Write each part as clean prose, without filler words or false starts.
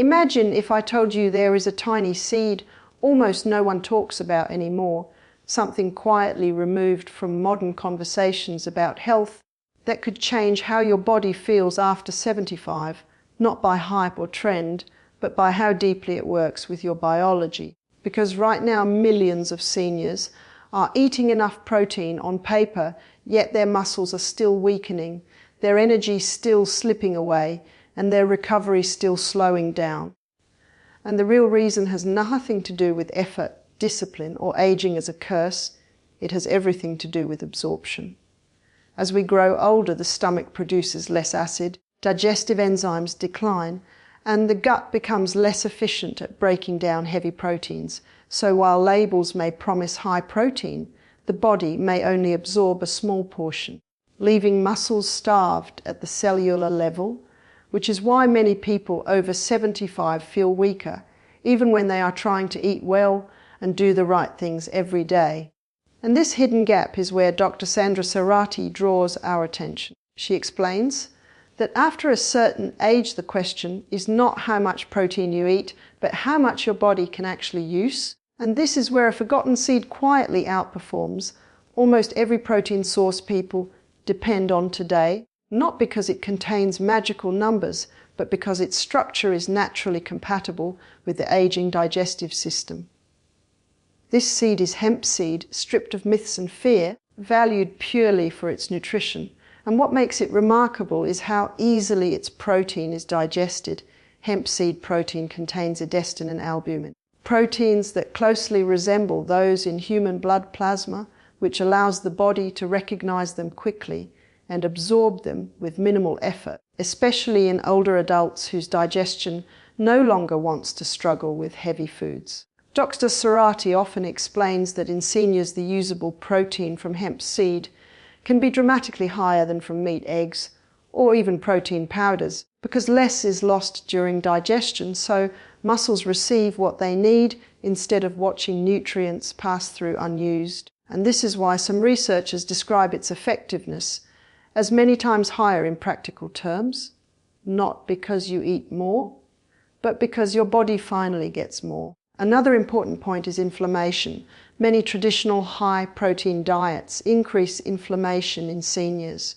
Imagine if I told you there is a tiny seed almost no one talks about anymore, something quietly removed from modern conversations about health that could change how your body feels after 75, not by hype or trend, but by how deeply it works with your biology. Because right now millions of seniors are eating enough protein on paper, yet their muscles are still weakening, their energy still slipping away, and their recovery still slowing down. And the real reason has nothing to do with effort, discipline, or aging as a curse. It has everything to do with absorption. As we grow older, the stomach produces less acid, digestive enzymes decline, and the gut becomes less efficient at breaking down heavy proteins. So while labels may promise high protein, the body may only absorb a small portion, leaving muscles starved at the cellular level, which is why many people over 75 feel weaker, even when they are trying to eat well and do the right things every day. And this hidden gap is where Dr. Sandra Serrati draws our attention. She explains that after a certain age, the question is not how much protein you eat, but how much your body can actually use. And this is where a forgotten seed quietly outperforms almost every protein source people depend on today, not because it contains magical numbers, but because its structure is naturally compatible with the aging digestive system. This seed is hemp seed, stripped of myths and fear, valued purely for its nutrition. And what makes it remarkable is how easily its protein is digested. Hemp seed protein contains edestin and albumin, proteins that closely resemble those in human blood plasma, which allows the body to recognize them quickly and absorb them with minimal effort, especially in older adults whose digestion no longer wants to struggle with heavy foods. Dr. Serrati often explains that in seniors the usable protein from hemp seed can be dramatically higher than from meat, eggs, or even protein powders, because less is lost during digestion, so muscles receive what they need instead of watching nutrients pass through unused. And this is why some researchers describe its effectiveness as many times higher in practical terms, not because you eat more, but because your body finally gets more. Another important point is inflammation. Many traditional high-protein diets increase inflammation in seniors,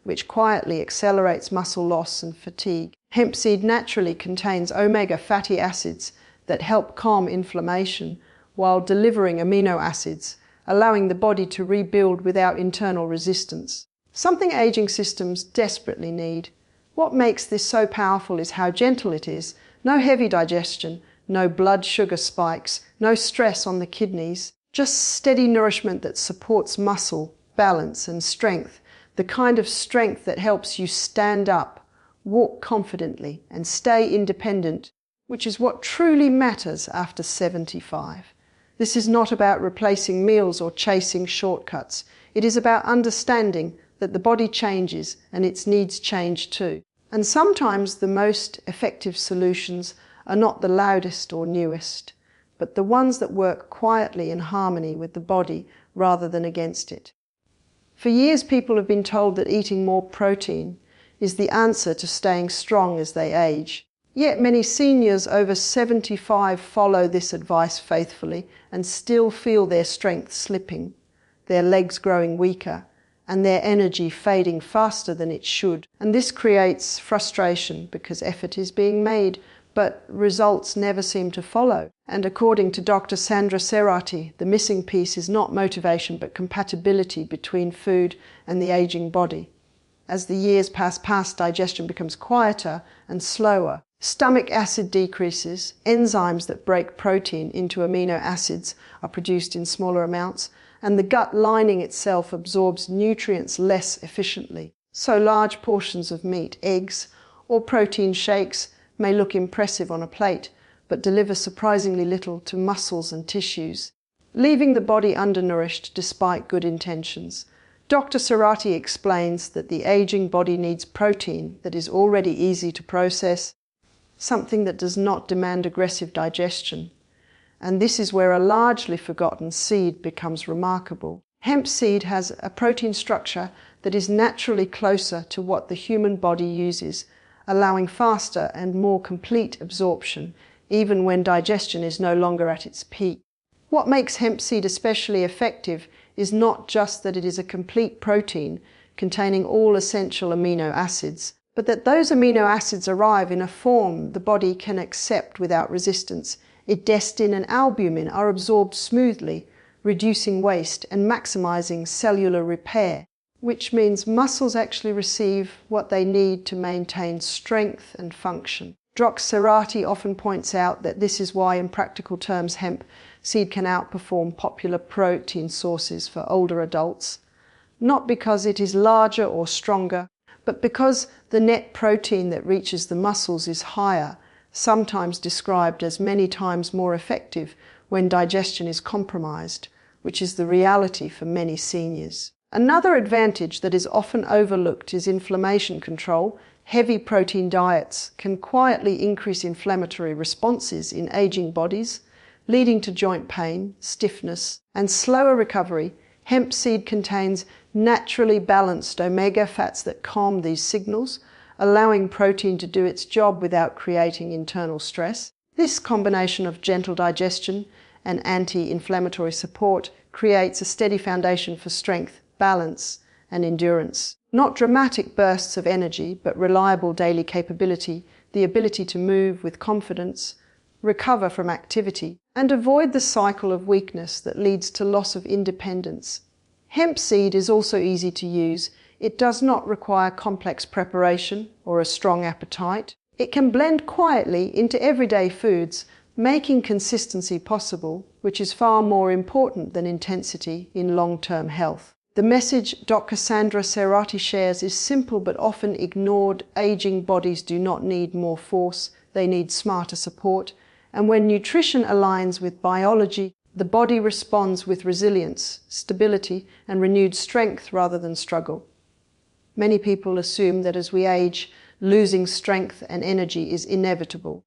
which quietly accelerates muscle loss and fatigue. Hemp seed naturally contains omega fatty acids that help calm inflammation while delivering amino acids, allowing the body to rebuild without internal resistance. Something aging systems desperately need. What makes this so powerful is how gentle it is. No heavy digestion, no blood sugar spikes, no stress on the kidneys, just steady nourishment that supports muscle, balance and strength, the kind of strength that helps you stand up, walk confidently and stay independent, which is what truly matters after 75. This is not about replacing meals or chasing shortcuts. It is about understanding that the body changes and its needs change too. And sometimes the most effective solutions are not the loudest or newest, but the ones that work quietly in harmony with the body rather than against it. For years, people have been told that eating more protein is the answer to staying strong as they age. Yet many seniors over 75 follow this advice faithfully and still feel their strength slipping, their legs growing weaker, and their energy fading faster than it should. And this creates frustration because effort is being made, but results never seem to follow. And according to Dr. Sandra Serrati, the missing piece is not motivation but compatibility between food and the aging body. As the years pass past, digestion becomes quieter and slower. Stomach acid decreases, enzymes that break protein into amino acids are produced in smaller amounts, and the gut lining itself absorbs nutrients less efficiently. So large portions of meat, eggs, or protein shakes may look impressive on a plate, but deliver surprisingly little to muscles and tissues, leaving the body undernourished despite good intentions. Dr. Serrati explains that the aging body needs protein that is already easy to process, something that does not demand aggressive digestion. And this is where a largely forgotten seed becomes remarkable. Hemp seed has a protein structure that is naturally closer to what the human body uses, allowing faster and more complete absorption, even when digestion is no longer at its peak. What makes hemp seed especially effective is not just that it is a complete protein containing all essential amino acids, but that those amino acids arrive in a form the body can accept without resistance. Digestion and albumin are absorbed smoothly, reducing waste and maximizing cellular repair, which means muscles actually receive what they need to maintain strength and function. Dr. Serrati often points out that this is why, in practical terms, hemp seed can outperform popular protein sources for older adults, not because it is larger or stronger, but because the net protein that reaches the muscles is higher, sometimes described as many times more effective when digestion is compromised, which is the reality for many seniors. Another advantage that is often overlooked is inflammation control. Heavy protein diets can quietly increase inflammatory responses in aging bodies, leading to joint pain, stiffness, and slower recovery. Hemp seed contains naturally balanced omega fats that calm these signals, allowing protein to do its job without creating internal stress. This combination of gentle digestion and anti-inflammatory support creates a steady foundation for strength, balance, and endurance. Not dramatic bursts of energy, but reliable daily capability, the ability to move with confidence, recover from activity, and avoid the cycle of weakness that leads to loss of independence. Hemp seed is also easy to use. It does not require complex preparation or a strong appetite. It can blend quietly into everyday foods, making consistency possible, which is far more important than intensity in long-term health. The message Dr. Sandra Serrati shares is simple but often ignored. Aging bodies do not need more force, they need smarter support. And when nutrition aligns with biology, the body responds with resilience, stability, and renewed strength rather than struggle. Many people assume that as we age, losing strength and energy is inevitable.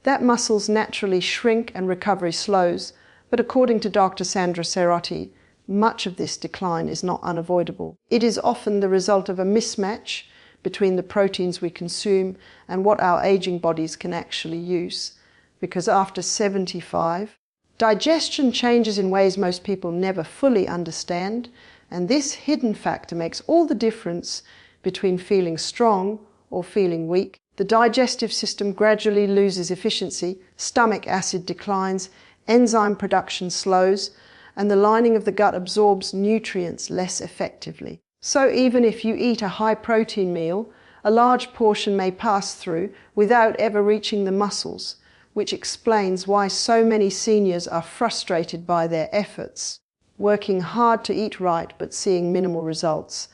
That muscles naturally shrink and recovery slows, but according to Dr. Sandra Serrati, much of this decline is not unavoidable. It is often the result of a mismatch between the proteins we consume and what our aging bodies can actually use. Because after 75, digestion changes in ways most people never fully understand, and this hidden factor makes all the difference between feeling strong or feeling weak. The digestive system gradually loses efficiency, stomach acid declines, enzyme production slows, and the lining of the gut absorbs nutrients less effectively. So even if you eat a high-protein meal, a large portion may pass through without ever reaching the muscles, which explains why so many seniors are frustrated by their efforts, working hard to eat right but seeing minimal results.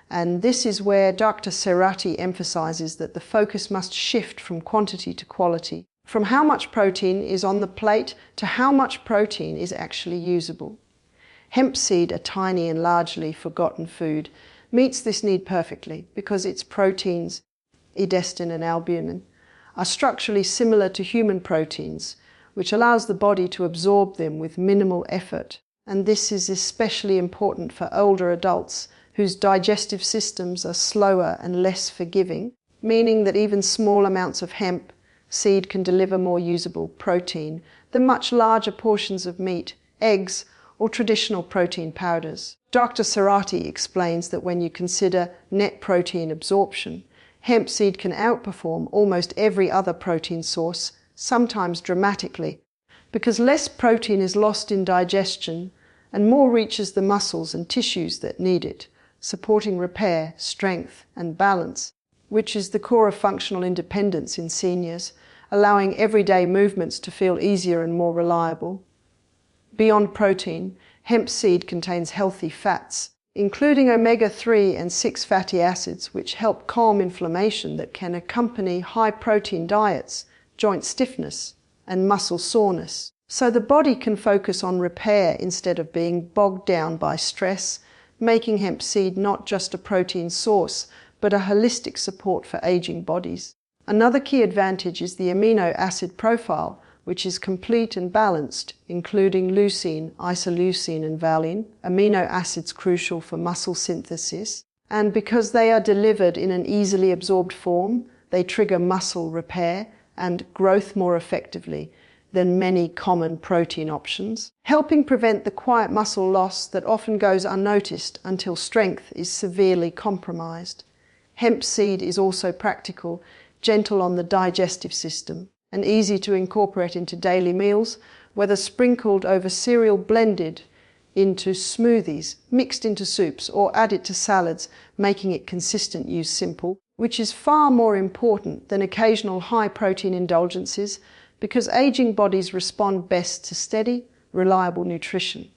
And this is where Dr. Serrati emphasizes that the focus must shift from quantity to quality, from how much protein is on the plate to how much protein is actually usable. Hemp seed, a tiny and largely forgotten food, meets this need perfectly because its proteins, digestion and albumin, are structurally similar to human proteins, which allows the body to absorb them with minimal effort. And this is especially important for older adults whose digestive systems are slower and less forgiving, meaning that even small amounts of hemp seed can deliver more usable protein than much larger portions of meat, eggs, or traditional protein powders. Dr. Serrati explains that when you consider net protein absorption, hemp seed can outperform almost every other protein source, sometimes dramatically, because less protein is lost in digestion and more reaches the muscles and tissues that need it, supporting repair, strength, and balance, which is the core of functional independence in seniors, allowing everyday movements to feel easier and more reliable. Beyond protein, hemp seed contains healthy fats, including omega-3 and 6 fatty acids, which help calm inflammation that can accompany high-protein diets, joint stiffness, and muscle soreness. So the body can focus on repair instead of being bogged down by stress, making hemp seed not just a protein source, but a holistic support for aging bodies. Another key advantage is the amino acid profile, which is complete and balanced, including leucine, isoleucine, and valine, amino acids crucial for muscle synthesis. And because they are delivered in an easily absorbed form, they trigger muscle repair and growth more effectively than many common protein options, helping prevent the quiet muscle loss that often goes unnoticed until strength is severely compromised. Hemp seed is also practical, gentle on the digestive system, and easy to incorporate into daily meals, whether sprinkled over cereal, blended into smoothies, mixed into soups, or added to salads, making it consistent use simple, which is far more important than occasional high-protein indulgences, because aging bodies respond best to steady, reliable nutrition.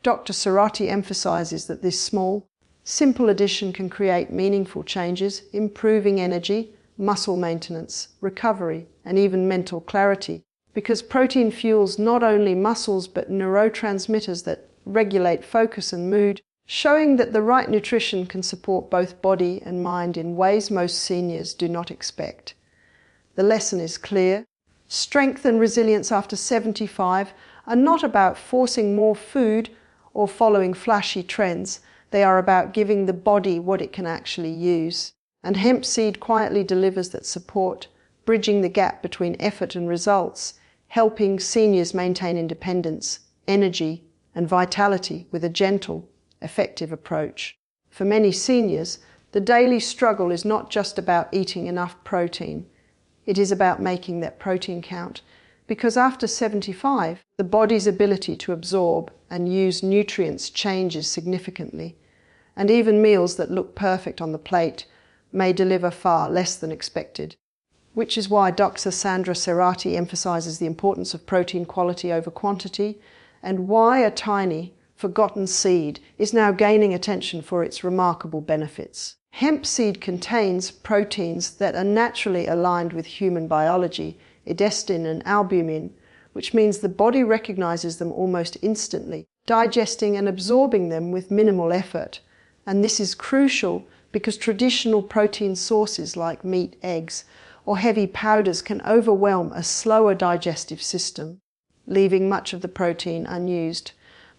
Dr. Serrati emphasizes that this small, simple addition can create meaningful changes, improving energy, muscle maintenance, recovery, and even mental clarity, because protein fuels not only muscles but neurotransmitters that regulate focus and mood, showing that the right nutrition can support both body and mind in ways most seniors do not expect. The lesson is clear. Strength and resilience after 75 are not about forcing more food or following flashy trends. They are about giving the body what it can actually use. And hemp seed quietly delivers that support, bridging the gap between effort and results, helping seniors maintain independence, energy, and vitality with a gentle, effective approach. For many seniors, the daily struggle is not just about eating enough protein. It is about making that protein count, because after 75, the body's ability to absorb and use nutrients changes significantly, and even meals that look perfect on the plate may deliver far less than expected, which is why Dr. Sandra Serrati emphasizes the importance of protein quality over quantity, and why a tiny, forgotten seed is now gaining attention for its remarkable benefits. Hemp seed contains proteins that are naturally aligned with human biology, digestion and albumin, which means the body recognizes them almost instantly, digesting and absorbing them with minimal effort. And this is crucial because traditional protein sources like meat, eggs, or heavy powders can overwhelm a slower digestive system, leaving much of the protein unused,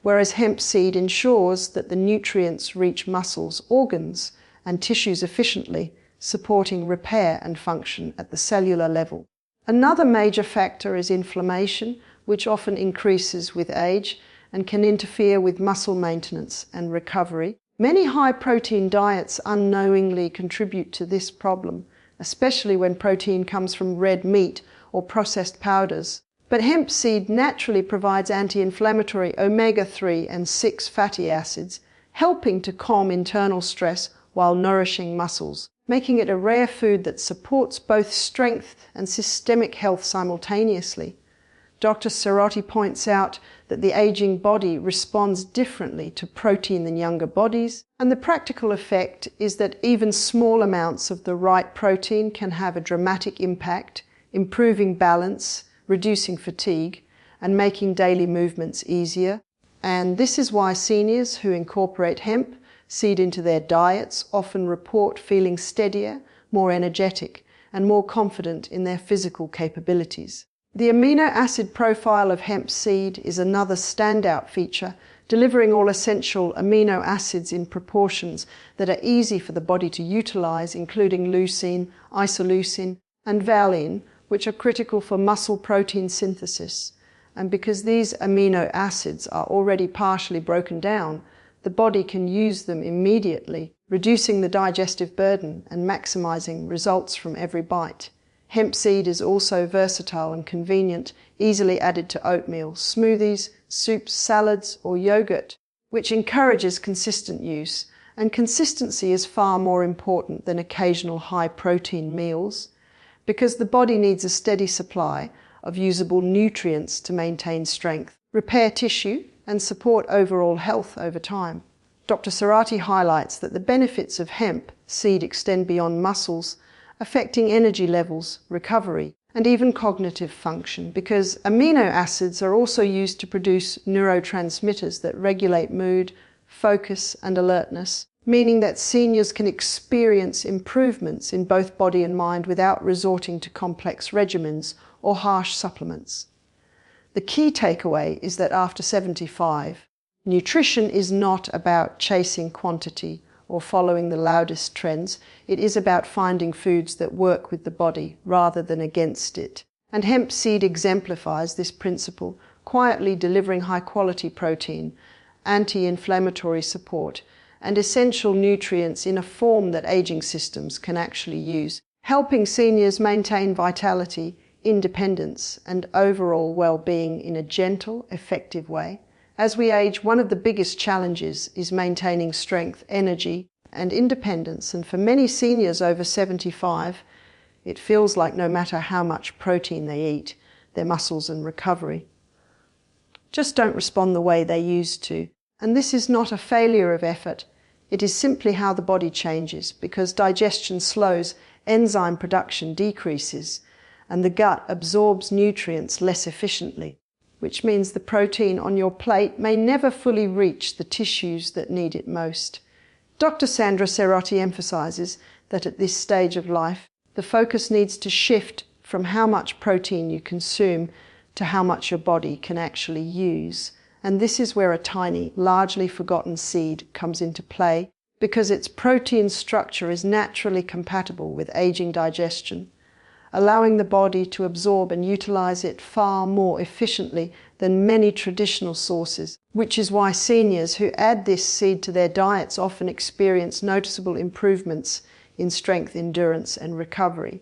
whereas hemp seed ensures that the nutrients reach muscles, organs, and tissues efficiently, supporting repair and function at the cellular level. Another major factor is inflammation, which often increases with age and can interfere with muscle maintenance and recovery. Many high-protein diets unknowingly contribute to this problem, especially when protein comes from red meat or processed powders. But hemp seed naturally provides anti-inflammatory omega-3 and 6 fatty acids, helping to calm internal stress while nourishing muscles, making it a rare food that supports both strength and systemic health simultaneously. Dr. Serrati points out that the aging body responds differently to protein than younger bodies, and the practical effect is that even small amounts of the right protein can have a dramatic impact, improving balance, reducing fatigue, and making daily movements easier. And this is why seniors who incorporate hemp seed into their diets often report feeling steadier, more energetic, and more confident in their physical capabilities. The amino acid profile of hemp seed is another standout feature, delivering all essential amino acids in proportions that are easy for the body to utilize, including leucine, isoleucine, and valine, which are critical for muscle protein synthesis. And because these amino acids are already partially broken down, the body can use them immediately, reducing the digestive burden and maximizing results from every bite. Hemp seed is also versatile and convenient, easily added to oatmeal, smoothies, soups, salads, or yogurt, which encourages consistent use. And consistency is far more important than occasional high-protein meals, because the body needs a steady supply of usable nutrients to maintain strength, repair tissue, and support overall health over time. Dr. Serrati highlights that the benefits of hemp seed extend beyond muscles, affecting energy levels, recovery, and even cognitive function, because amino acids are also used to produce neurotransmitters that regulate mood, focus, and alertness, meaning that seniors can experience improvements in both body and mind without resorting to complex regimens or harsh supplements. The key takeaway is that after 75, nutrition is not about chasing quantity or following the loudest trends. It is about finding foods that work with the body rather than against it. And hemp seed exemplifies this principle, quietly delivering high-quality protein, anti-inflammatory support, and essential nutrients in a form that aging systems can actually use, helping seniors maintain vitality, independence, and overall well-being in a gentle, effective way. As we age, one of the biggest challenges is maintaining strength, energy, and independence, and for many seniors over 75, it feels like no matter how much protein they eat, their muscles and recovery just don't respond the way they used to. And this is not a failure of effort. It is simply how the body changes, because digestion slows, enzyme production decreases, and the gut absorbs nutrients less efficiently, which means the protein on your plate may never fully reach the tissues that need it most. Dr. Sandra Serrati emphasizes that at this stage of life, the focus needs to shift from how much protein you consume to how much your body can actually use. And this is where a tiny, largely forgotten seed comes into play, because its protein structure is naturally compatible with aging digestion, allowing the body to absorb and utilize it far more efficiently than many traditional sources, which is why seniors who add this seed to their diets often experience noticeable improvements in strength, endurance, and recovery.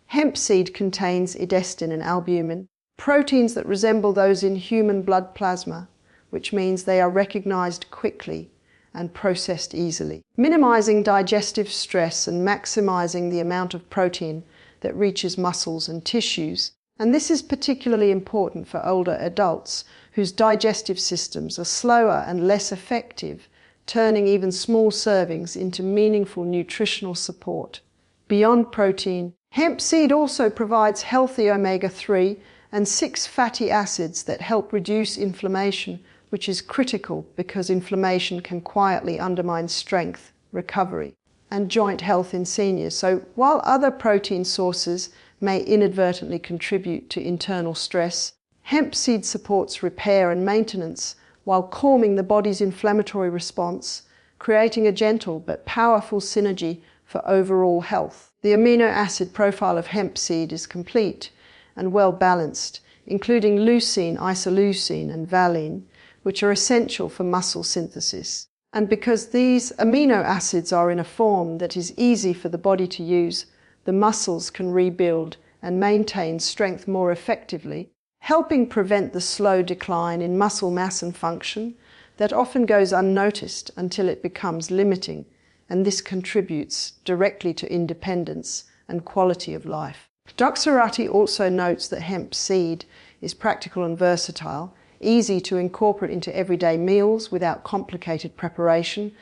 Hemp seed contains digestin and albumin, proteins that resemble those in human blood plasma, which means they are recognized quickly and processed easily, minimizing digestive stress and maximizing the amount of protein that reaches muscles and tissues. And this is particularly important for older adults whose digestive systems are slower and less effective, turning even small servings into meaningful nutritional support. Beyond protein, hemp seed also provides healthy omega-3 and 6 fatty acids that help reduce inflammation, which is critical because inflammation can quietly undermine strength, recovery, and joint health in seniors. So while other protein sources may inadvertently contribute to internal stress, hemp seed supports repair and maintenance while calming the body's inflammatory response, creating a gentle but powerful synergy for overall health. The amino acid profile of hemp seed is complete and well balanced, including leucine, isoleucine, and valine, which are essential for muscle synthesis. And because these amino acids are in a form that is easy for the body to use, the muscles can rebuild and maintain strength more effectively, helping prevent the slow decline in muscle mass and function that often goes unnoticed until it becomes limiting, and this contributes directly to independence and quality of life. Dr. Serrati also notes that hemp seed is practical and versatile, easy to incorporate into everyday meals without complicated preparation,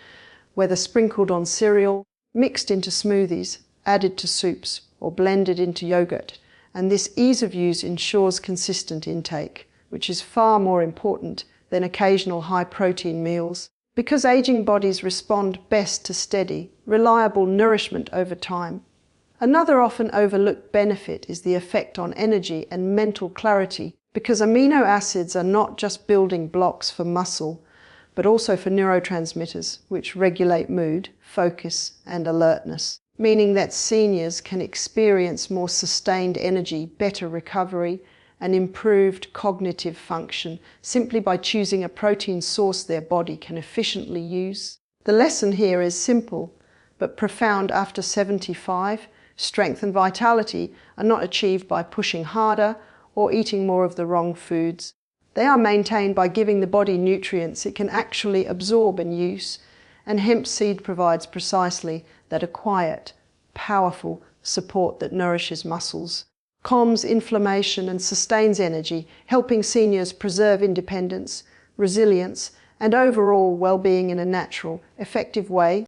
whether sprinkled on cereal, mixed into smoothies, added to soups, or blended into yogurt. And this ease of use ensures consistent intake, which is far more important than occasional high-protein meals, because aging bodies respond best to steady, reliable nourishment over time. Another often overlooked benefit is the effect on energy and mental clarity, because amino acids are not just building blocks for muscle, but also for neurotransmitters, which regulate mood, focus, and alertness, meaning that seniors can experience more sustained energy, better recovery, and improved cognitive function simply by choosing a protein source their body can efficiently use. The lesson here is simple, but profound. After 75, strength and vitality are not achieved by pushing harder or eating more of the wrong foods. They are maintained by giving the body nutrients it can actually absorb and use, and hemp seed provides precisely that: a quiet, powerful support that nourishes muscles, calms inflammation and sustains energy, helping seniors preserve independence, resilience, and overall well-being in a natural, effective way.